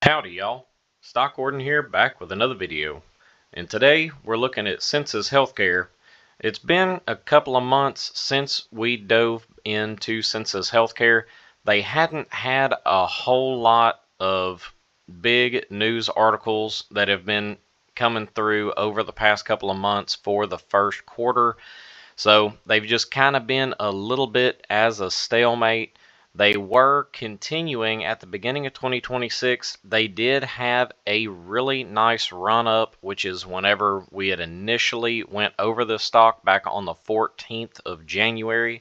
Howdy y'all, Stock Warden here, back with another video. And today we're looking at Sensus Healthcare. It's been a couple of months since we dove into Sensus Healthcare. They hadn't had a whole lot of big news articles that have been coming through over the past couple of months for the first quarter. So they've just kind of been a little bit as a stalemate. They were continuing at the beginning of 2026. They did have a really nice run up, which is whenever we had initially went over the stock back on the 14th of January.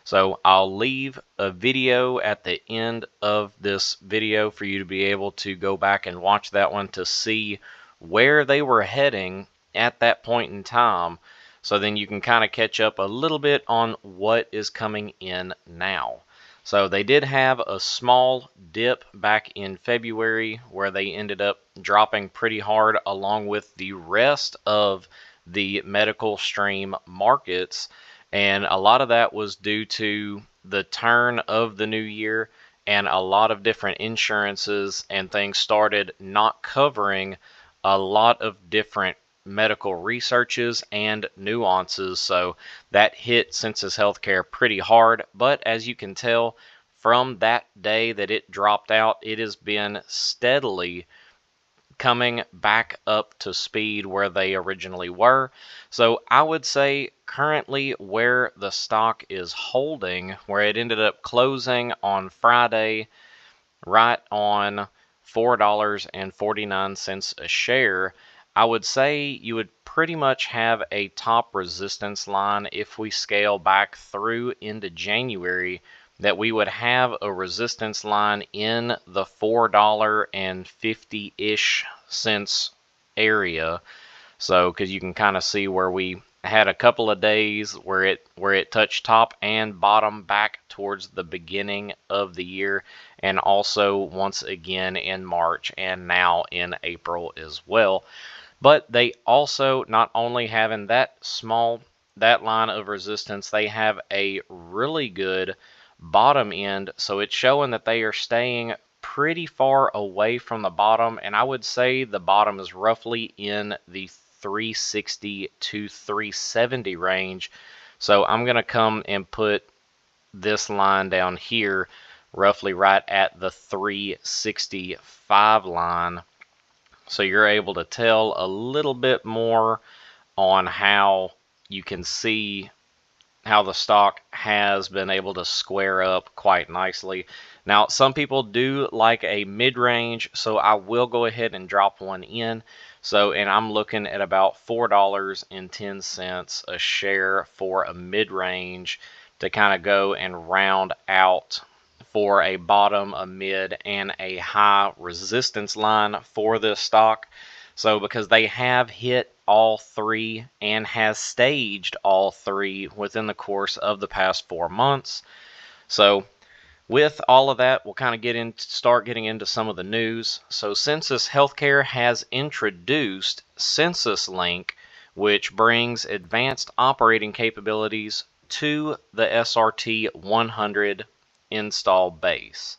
So I'll leave a video at the end of this video for you to be able to go back and watch that one to see where they were heading at that point in time. So then you can kind of catch up a little bit on what is coming in now. So they did have a small dip back in February where they ended up dropping pretty hard along with the rest of the medical stream markets. And a lot of that was due to the turn of the new year, and a lot of different insurances and things started not covering a lot of different medical researches and nuances. So that hit Sensus Healthcare pretty hard. But as you can tell from that day that it dropped out, it has been steadily coming back up to speed where they originally were. So I would say currently where the stock is holding, where it ended up closing on Friday right on $4.49 a share, I would say you would pretty much have a top resistance line if we scale back through into January, that we would have a resistance line in the $4.50-ish cents area. So because you can kind of see where we had a couple of days where it touched top and bottom back towards the beginning of the year, and also once again in March and now in April as well. But they also, not only having that line of resistance, they have a really good bottom end. So it's showing that they are staying pretty far away from the bottom, and I would say the bottom is roughly in the 360 to 370 range. So I'm going to come and put this line down here roughly right at the 365 line, so you're able to tell a little bit more on how you can see how the stock has been able to square up quite nicely. Now, some people do like a mid-range, so I will go ahead and drop one in. So, and I'm looking at about $4.10 a share for a mid-range to kind of go and round out for a bottom, a mid, and a high resistance line for this stock. So because they have hit all three and has staged all three within the course of the past 4 months. So with all of that, we'll kind of start getting into some of the news. So Sensus Healthcare has introduced Census Link, which brings advanced operating capabilities to the SRT 100 install base.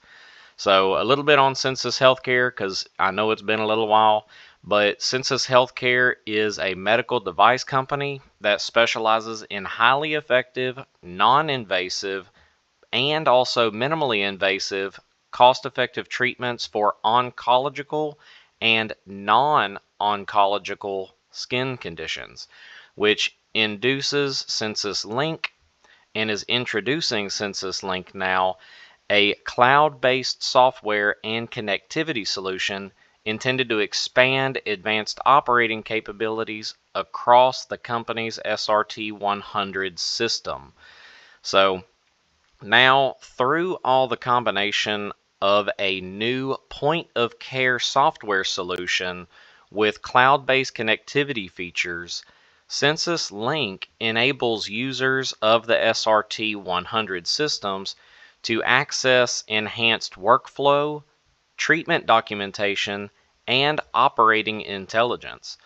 So a little bit on Sensus Healthcare, because I know it's been a little while, but Sensus Healthcare is a medical device company that specializes in highly effective, non-invasive, and also minimally invasive, cost-effective treatments for oncological and non-oncological skin conditions, which induces Sensus Link and is introducing Sensus Link now, a cloud-based software and connectivity solution intended to expand advanced operating capabilities across the company's SRT 100 system. So now, through all the combination of a new point-of-care software solution with cloud-based connectivity features, Sensus Link enables users of the SRT 100 systems to access enhanced workflow, treatment documentation, and operating intelligence.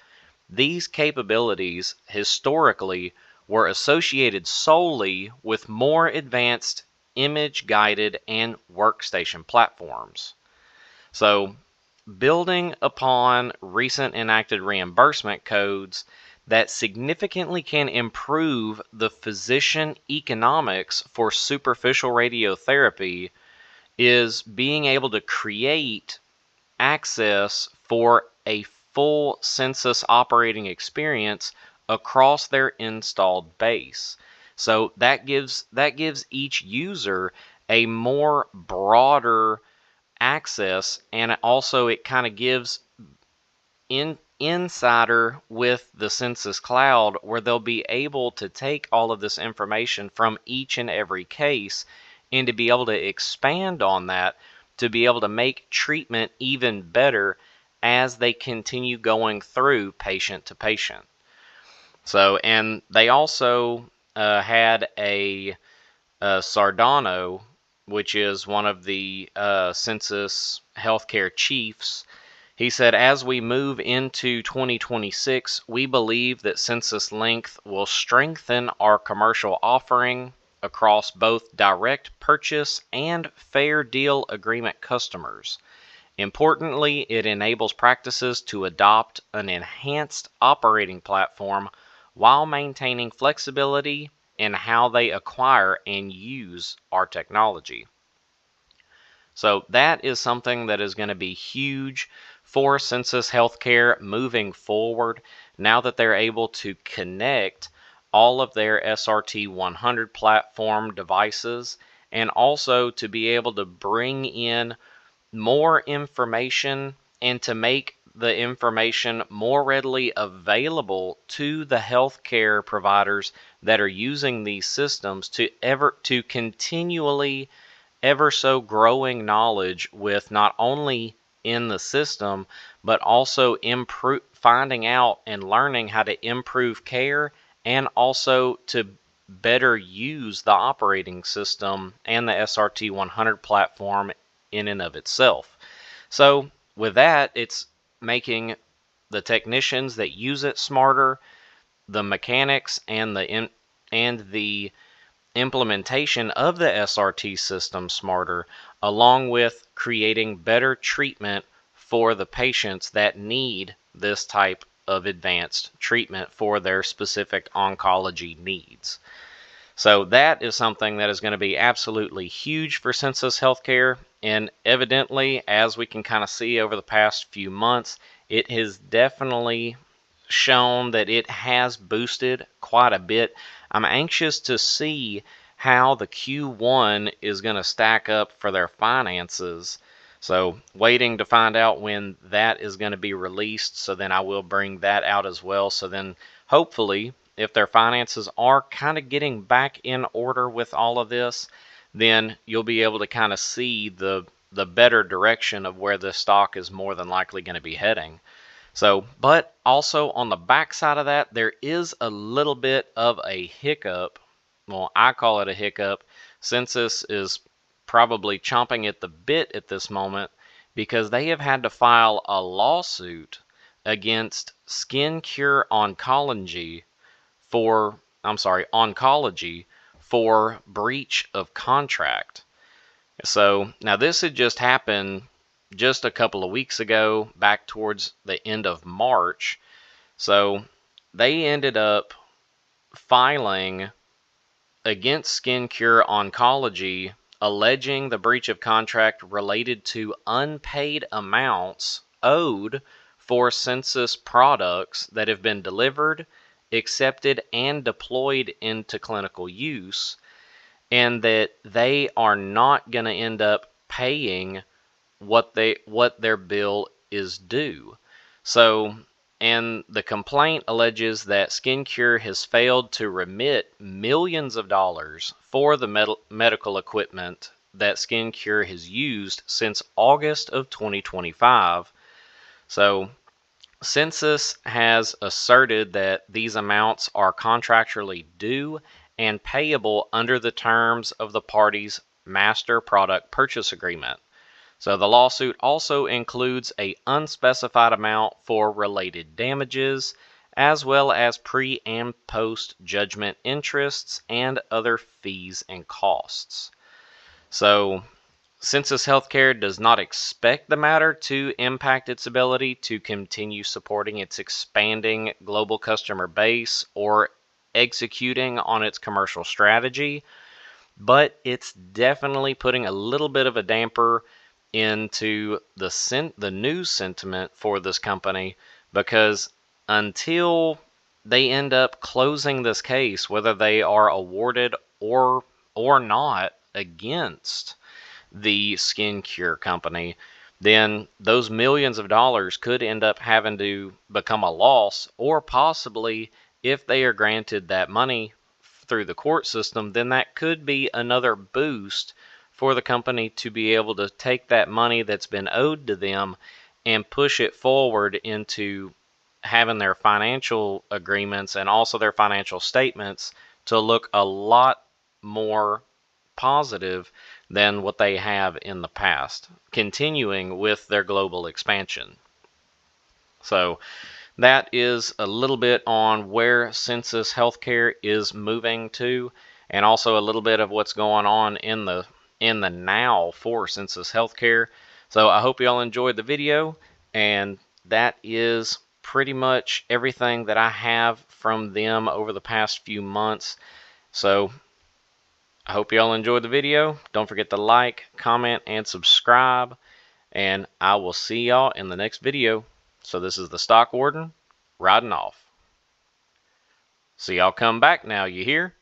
These capabilities historically were associated solely with more advanced image-guided and workstation platforms. So building upon recent enacted reimbursement codes that significantly can improve the physician economics for superficial radiotherapy is being able to create access for a full Census operating experience across their installed base. So that gives each user a more broader access, and also it kind of gives insider with the Census Cloud, where they'll be able to take all of this information from each and every case and to be able to expand on that to be able to make treatment even better as they continue going through patient to patient. So, and they also had a Sardano, which is one of the Sensus Healthcare chiefs. He said, as we move into 2026, we believe that Census Length will strengthen our commercial offering across both direct purchase and fair deal agreement customers. Importantly, it enables practices to adopt an enhanced operating platform while maintaining flexibility in how they acquire and use our technology. So that is something that is going to be huge for Sensus Healthcare moving forward, now that they're able to connect all of their SRT 100 platform devices, and also to be able to bring in more information and to make the information more readily available to the healthcare providers that are using these systems to continually ever so growing knowledge with not only in the system, but also finding out and learning how to improve care, and also to better use the operating system and the SRT 100 platform in and of itself. So with that, it's making the technicians that use it smarter, the mechanics and the implementation of the SRT system smarter, along with creating better treatment for the patients that need this type of advanced treatment for their specific oncology needs. So that is something that is going to be absolutely huge for Sensus Healthcare, and evidently, as we can kind of see over the past few months, it has definitely shown that it has boosted quite a bit. I'm anxious to see how the Q1 is going to stack up for their finances. So waiting to find out when that is going to be released, so then I will bring that out as well. So then hopefully, if their finances are kind of getting back in order with all of this, then you'll be able to kind of see the better direction of where the stock is more than likely going to be heading. So, but also on the backside of that, there is a little bit of a hiccup. Well, I call it a hiccup. Census is probably chomping at the bit at this moment because they have had to file a lawsuit against Skin Cure Oncology oncology for breach of contract. So now this had just happened just a couple of weeks ago, back towards the end of March. So they ended up filing against Skin Cure Oncology, alleging the breach of contract related to unpaid amounts owed for Census products that have been delivered, accepted, and deployed into clinical use, and that they are not going to end up paying what their bill is due. So, and the complaint alleges that Skin Cure has failed to remit millions of dollars for the medical equipment that Skin Cure has used since August of 2025. So, Census has asserted that these amounts are contractually due and payable under the terms of the parties' master product purchase agreement. So the lawsuit also includes an unspecified amount for related damages, as well as pre- and post-judgment interests and other fees and costs. So Sensus Healthcare does not expect the matter to impact its ability to continue supporting its expanding global customer base or executing on its commercial strategy, but it's definitely putting a little bit of a damper into the news sentiment for this company, because until they end up closing this case, whether they are awarded or not against the skin cure company, then those millions of dollars could end up having to become a loss, or possibly, if they are granted that money through the court system, then that could be another boost for the company to be able to take that money that's been owed to them and push it forward into having their financial agreements and also their financial statements to look a lot more positive than what they have in the past, continuing with their global expansion. So that is a little bit on where Sensus Healthcare is moving to, and also a little bit of what's going on in the now for Sensus Healthcare. So I hope you all enjoyed the video, and that is pretty much everything that I have from them over the past few months. So I hope you all enjoyed the video. Don't forget to like, comment, and subscribe, and I will see y'all in the next video. So this is the Stock Warden riding off. So y'all come back now, you hear?